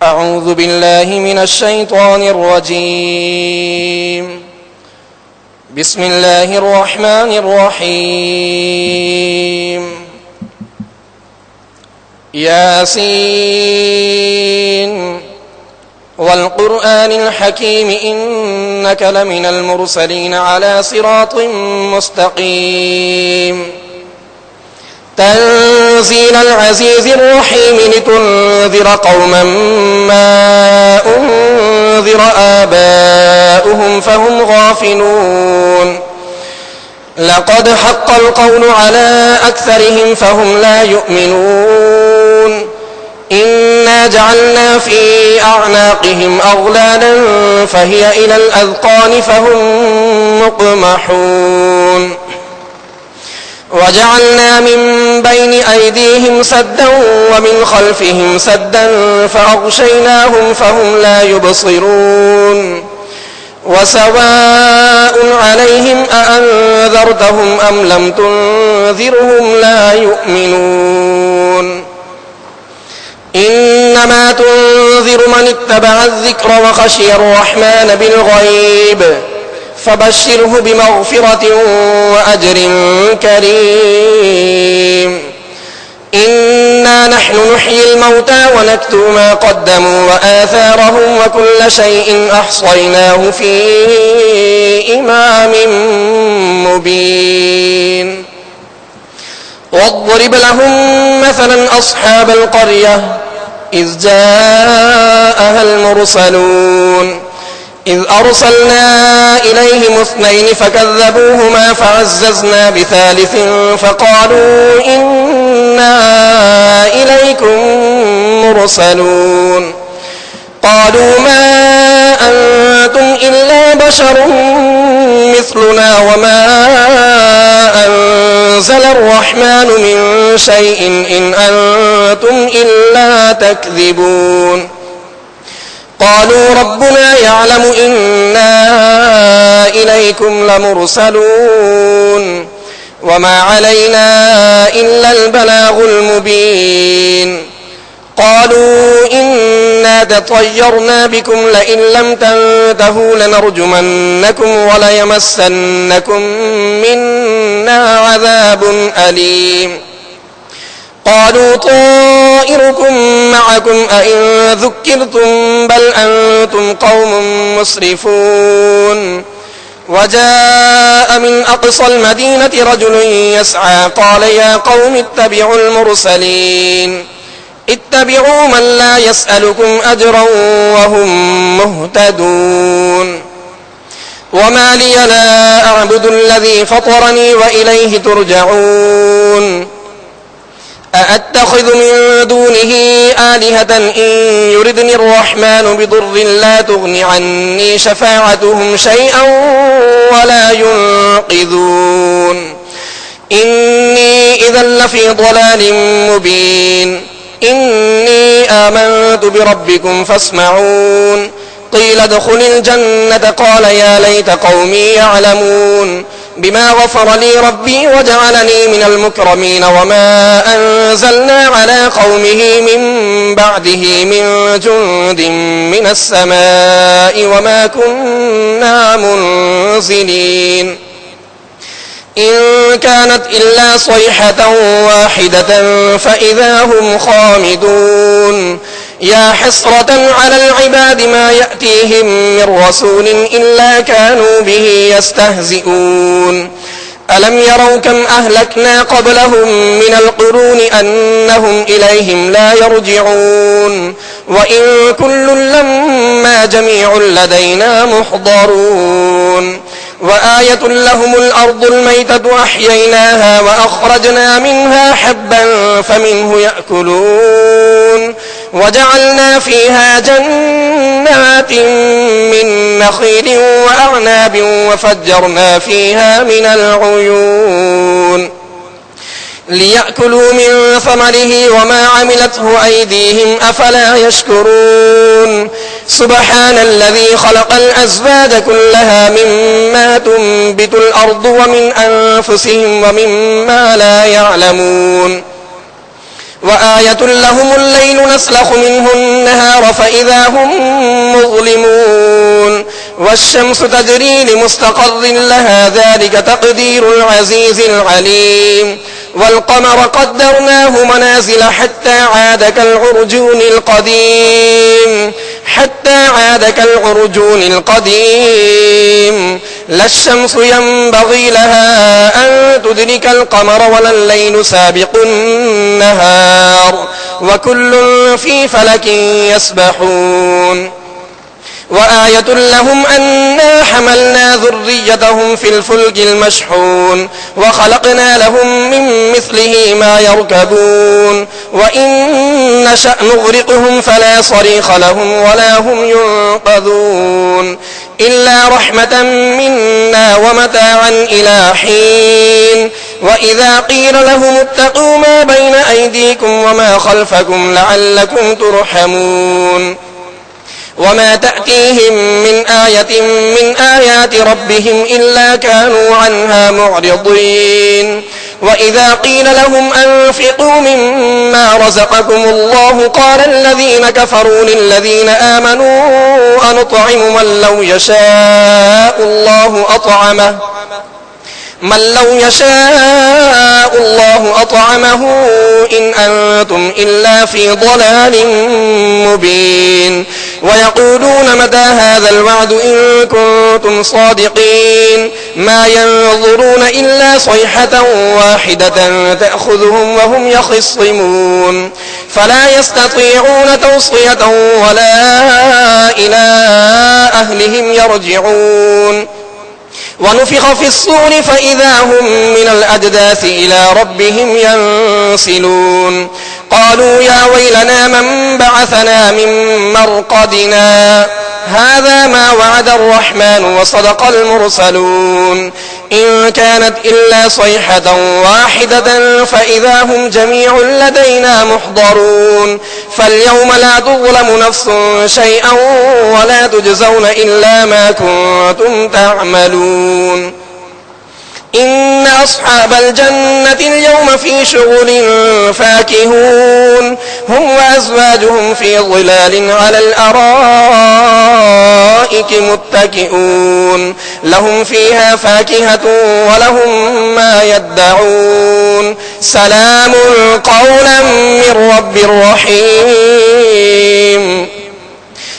أعوذ بالله من الشيطان الرجيم. بسم الله الرحمن الرحيم. ياسين والقرآن الحكيم إنك لمن المرسلين على صراط مستقيم. تنزيل العزيز الرحيم لتنذر قوما ما أنذر آباؤهم فهم غافلون. لقد حق القول على أكثرهم فهم لا يؤمنون. إنا جعلنا في أعناقهم أغلالا فهي إلى الأذقان فهم مقمحون. وجعلنا من بين أيديهم سدا ومن خلفهم سدا فأغشيناهم فهم لا يبصرون. وسواء عليهم أأنذرتهم أم لم تنذرهم لا يؤمنون. إنما تنذر من اتبع الذكر وخشي الرحمن بالغيب فبشره بمغفرة وأجر كريم. إنا نحن نحيي الموتى ونكتب ما قدموا وآثارهم وكل شيء أحصيناه في إمام مبين. واضرب لهم مثلا أصحاب القرية إذ جاءها المرسلون إذ أرسلنا إليهم 2 فكذبوهما فعززنا ب3 فقالوا إنا إليكم مرسلون. قالوا ما أنتم إلا بشر مثلنا وما أنزل الرحمن من شيء إن أنتم إلا تكذبون. قالوا ربنا يعلم إنا إليكم لمرسلون وما علينا إلا البلاغ المبين. قالوا إنا تطيرنا بكم لئن لم تنتهوا لنرجمنكم وليمسنكم منا عذاب أليم. قالوا طائركم معكم أئن ذكرتم بل أنتم قوم مسرفون. وجاء من أقصى المدينة رجل يسعى قال يا قوم اتبعوا المرسلين اتبعوا من لا يسألكم أجرا وهم مهتدون. وما لي لا أعبد الذي فطرني وإليه ترجعون. أأتخذ من دونه آلهة إن يردني الرحمن بضر لا تغن عني شفاعتهم شيئا ولا ينقذون. إني إذا لفي ضلال مبين. إني آمنت بربكم فاسمعون. قيل ادخل الجنة قال يا ليت قومي يعلمون بما غفر لي ربي وجعلني من المكرمين. وما أنزلنا على قومه من بعده من جند من السماء وما كنا منزلين. إن كانت إلا صيحة واحدة فإذا هم خامدون. يا حسرة على العباد ما يأتيهم من رسول إلا كانوا به يستهزئون. ألم يروا كم أهلكنا قبلهم من القرون أنهم إليهم لا يرجعون. وإن كل لما جميع لدينا محضرون. وآية لهم الأرض الميتة أحييناها وأخرجنا منها حبا فمنه يأكلون. وجعلنا فيها جنات من نخيل وأعناب وفجرنا فيها من العيون ليأكلوا من ثمره وما عملته أيديهم أفلا يشكرون. سبحان الذي خلق الأزواج كلها مما تنبت الأرض ومن أنفسهم ومما لا يعلمون. وآية لهم الليل نسلخ منه النهار فإذا هم مظلمون والشمس تجري لمستقر لها ذلك تقدير العزيز العليم والقمر قدرناه منازل حتى عاد كالعرجون القديم لا الشمس ينبغي لها أن تدرك القمر ولا الليل سابق النهار وكل في فلك يسبحون وآية لهم أنا حملنا ذريتهم في الفلك المشحون وخلقنا لهم من مثله ما يركبون وإن نشأ نغرقهم فلا صريخ لهم ولا هم ينقذون إلا رحمة منا ومتاعا إلى حين وإذا قيل لهم اتقوا ما بين أيديكم وما خلفكم لعلكم ترحمون وما تأتيهم من آية من آيات ربهم إلا كانوا عنها معرضين وإذا قيل لهم أنفقوا مما رزقكم الله قال الذين كفروا للذين آمنوا أنطعم من لو يشاء الله أطعمه إن أنتم إلا في ضلال مبين ويقولون متى هذا الوعد إن كنتم صادقين ما ينظرون إلا صيحة واحدة تأخذهم وهم يخصمون فلا يستطيعون توصية ولا إلى أهلهم يرجعون ونفخ في الصور فإذا هم من الأجداث إلى ربهم ينسلون قالوا يا ويلنا من بعثنا من مرقدنا هذا ما وعد الرحمن وصدق المرسلون إن كانت إلا صيحة واحدة فإذا هم جميع لدينا محضرون فاليوم لا تظلم نفس شيئا ولا تجزون إلا ما كنتم تعملون إن أصحاب الجنة اليوم في شغل فاكهون هم وأزواجهم في ظلال على الأرائك متكئون لهم فيها فاكهة ولهم ما يدعون سلام قولا من رب رحيم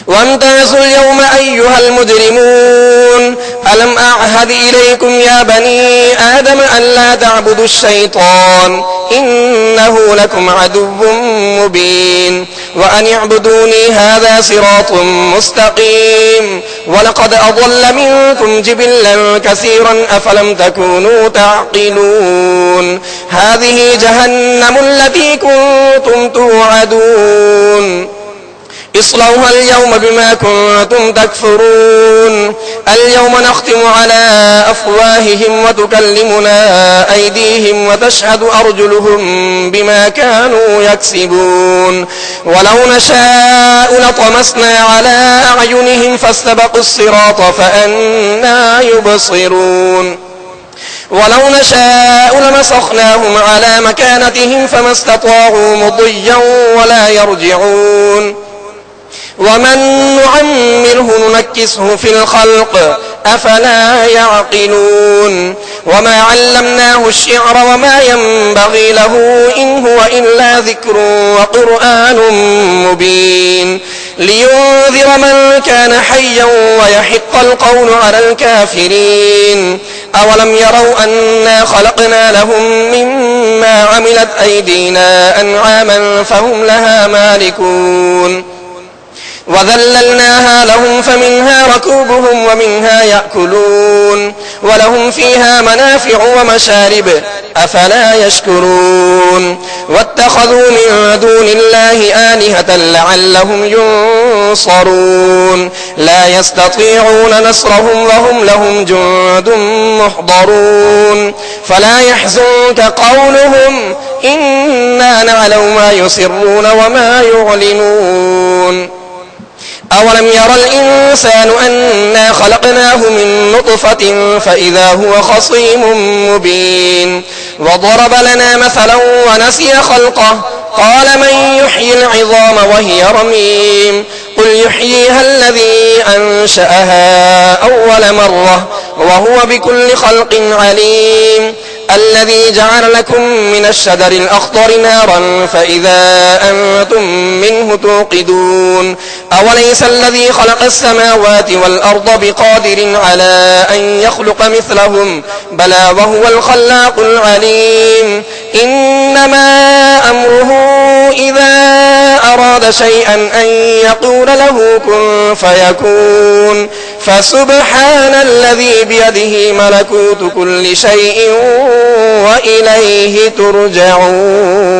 وامتازوا اليوم أيها المجرمون ألم أعهد إليكم يا بني آدم أن لا تعبدوا الشيطان إنه لكم عدو مبين وأن اعبدوني هذا صراط مستقيم ولقد أضل منكم جبلا كثيرا أفلم تكونوا تعقلون هذه جهنم التي كنتم توعدون اصلوها اليوم بما كنتم تكفرون اليوم نختم على أفواههم وتكلمنا أيديهم وتشهد أرجلهم بما كانوا يكسبون ولو نشاء لطمسنا على أعينهم فاستبقوا الصراط فأنى يبصرون ولو نشاء لمسخناهم على مكانتهم فما استطاعوا مضيا ولا يرجعون ومن نعمره ننكسه في الخلق أفلا يعقلون وما علمناه الشعر وما ينبغي له إن هو إلا ذكر وقرآن مبين لينذر من كان حيا ويحق القول على الكافرين أولم يروا أنا خلقنا لهم مما عملت أيدينا أنعاما فهم لها مالكون وذللناها لهم فمنها ركوبهم ومنها يأكلون ولهم فيها منافع ومشارب أفلا يشكرون واتخذوا من دون الله آلهة لعلهم ينصرون لا يستطيعون نصرهم وهم لهم جند محضرون فلا يحزنك قولهم إنا نعلم ما يسرون وما يعلنون أولم ير الإنسان أنا خلقناه من نطفة فإذا هو خصيم مبين وضرب لنا مثلا ونسي خلقه قال من يحيي العظام وهي رميم قل يحييها الذي أنشأها أول مرة وهو بكل خلق عليم الذي جعل لكم من الشجر الأخضر نارا فإذا أنتم منه توقدون أوليس الذي خلق السماوات والأرض بقادر على أن يخلق مثلهم بلى وهو الخلاق العليم إنما أمره إذا أراد شيئا أن يقول له كن فيكون فسبحان الذي بيده ملكوت كل شيء وإليه ترجعون.